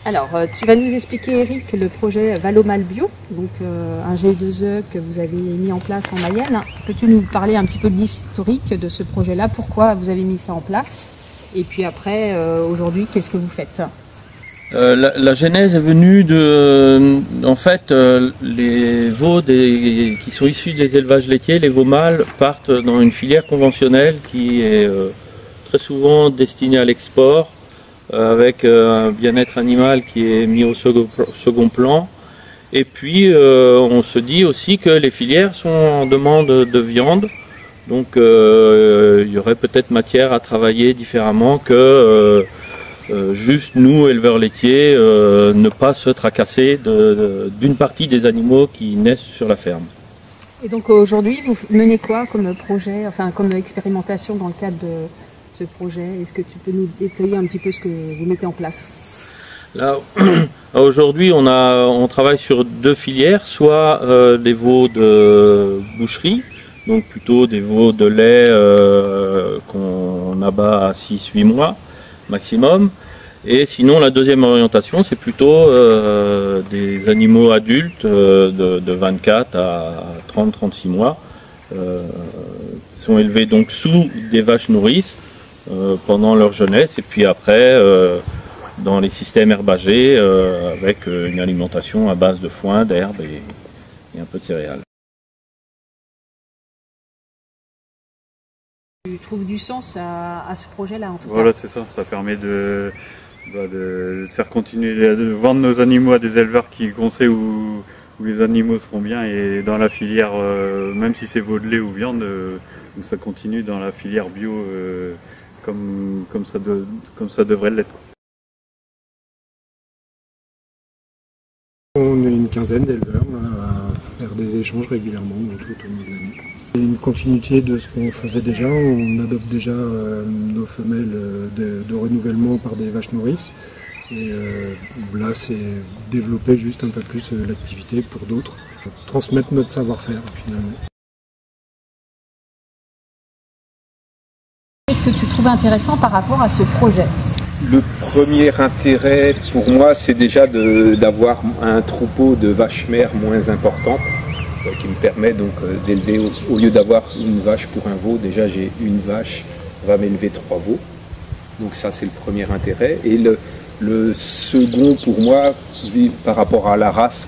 Alors, tu vas nous expliquer, Eric, le projet Valomal Bio, donc un GE2E que vous avez mis en place en Mayenne. Peux-tu nous parler un petit peu de l'historique de ce projet-là? Pourquoi vous avez mis ça en place? Et puis après, aujourd'hui, qu'est-ce que vous faites? La genèse est venue de, en fait, les veaux qui sont issus des élevages laitiers, les veaux mâles, partent dans une filière conventionnelle qui est très souvent destinée à l'export, avec un bien-être animal qui est mis au second plan. Et puis, on se dit aussi que les filières sont en demande de viande, donc il y aurait peut-être matière à travailler différemment que juste nous, éleveurs laitiers, ne pas se tracasser d'une partie des animaux qui naissent sur la ferme. Et donc aujourd'hui, vous menez quoi comme projet, enfin comme expérimentation dans le cadre de ce projet? Est-ce que tu peux nous détailler un petit peu ce que vous mettez en place? Là, aujourd'hui, on travaille sur deux filières, soit des veaux de boucherie, donc plutôt des veaux de lait qu'on abat à 6-8 mois maximum. Et sinon, la deuxième orientation, c'est plutôt des animaux adultes de 24 à 30-36 mois, qui sont élevés donc sous des vaches nourrices pendant leur jeunesse, et puis après dans les systèmes herbagers avec une alimentation à base de foin, d'herbe et un peu de céréales. Tu trouves du sens à ce projet-là en tout cas? Voilà, c'est ça. Ça permet de faire continuer, de vendre nos animaux à des éleveurs qu'on sait où les animaux seront bien, et dans la filière, même si c'est veau de lait ou viande, où ça continue dans la filière bio comme ça devrait l'être. On est une quinzaine d'éleveurs à faire des échanges régulièrement tout au long de l'année. C'est une continuité de ce qu'on faisait déjà. On adopte déjà nos femelles de renouvellement par des vaches nourrices. Et là, c'est développer juste un peu plus l'activité pour d'autres, transmettre notre savoir-faire finalement. Qu'est-ce que tu trouves intéressant par rapport à ce projet? Le premier intérêt pour moi, c'est déjà d'avoir un troupeau de vaches mères moins importantes, qui me permet donc d'élever, au lieu d'avoir une vache pour un veau, déjà j'ai une vache, va m'élever 3 veaux. Donc ça, c'est le premier intérêt. Et le second pour moi, par rapport à la race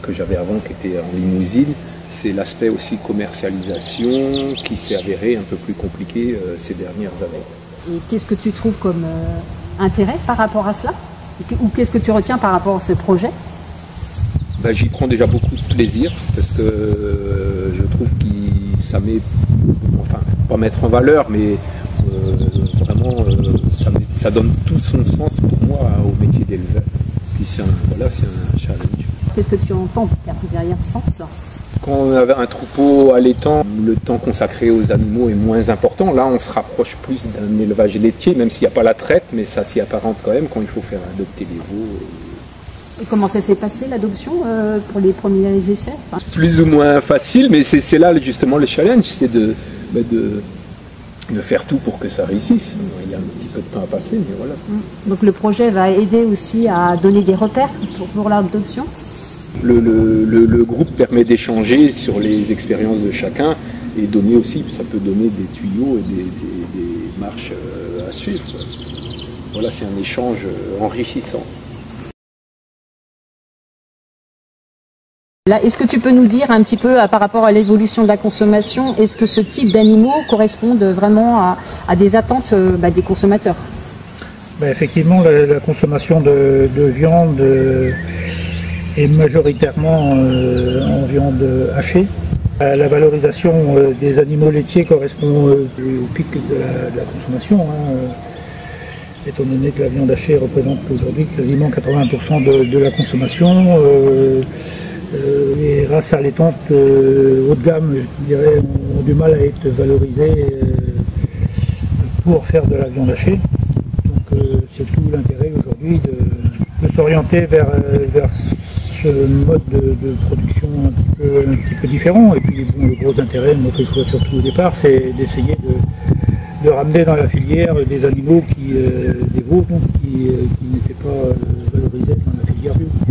que j'avais avant, qui était en limousine, c'est l'aspect aussi commercialisation qui s'est avéré un peu plus compliqué ces dernières années. Et qu'est-ce que tu trouves comme intérêt par rapport à cela? Ou qu'est-ce que tu retiens par rapport à ce projet? Ben, j'y prends déjà beaucoup de plaisir parce que je trouve que ça met, enfin, pas mettre en valeur, mais vraiment ça donne tout son sens pour moi au métier d'éleveur. Puis c'est un challenge. Qu'est-ce que tu entends derrière sens? Quand on avait un troupeau allaitant, le temps consacré aux animaux est moins important. Là, on se rapproche plus d'un élevage laitier, même s'il n'y a pas la traite, mais ça s'y apparente quand même quand il faut faire adopter les veaux. Et comment ça s'est passé l'adoption pour les premiers essais? Plus ou moins facile, mais c'est là justement le challenge, c'est de faire tout pour que ça réussisse. Il y a un petit peu de temps à passer, mais voilà. Donc le projet va aider aussi à donner des repères pour l'adoption? Le groupe permet d'échanger sur les expériences de chacun et donner aussi, ça peut donner des tuyaux et des marches à suivre. Voilà, c'est un échange enrichissant. Là, est-ce que tu peux nous dire un petit peu par rapport à l'évolution de la consommation, est-ce que ce type d'animaux correspond vraiment à des attentes des consommateurs? Effectivement, la consommation de viande est majoritairement en viande hachée. La valorisation des animaux laitiers correspond au pic de la consommation, étant donné que la viande hachée représente aujourd'hui quasiment 80% de la consommation. Les races allaitantes haut de gamme, je dirais, ont du mal à être valorisées pour faire de la viande hachée. Donc c'est tout l'intérêt aujourd'hui de s'orienter vers ce mode de production un petit peu différent. Et puis bon, le gros intérêt, notre choix surtout au départ, c'est d'essayer de ramener dans la filière des animaux des veaux donc, qui n'étaient pas valorisés dans la filière bio.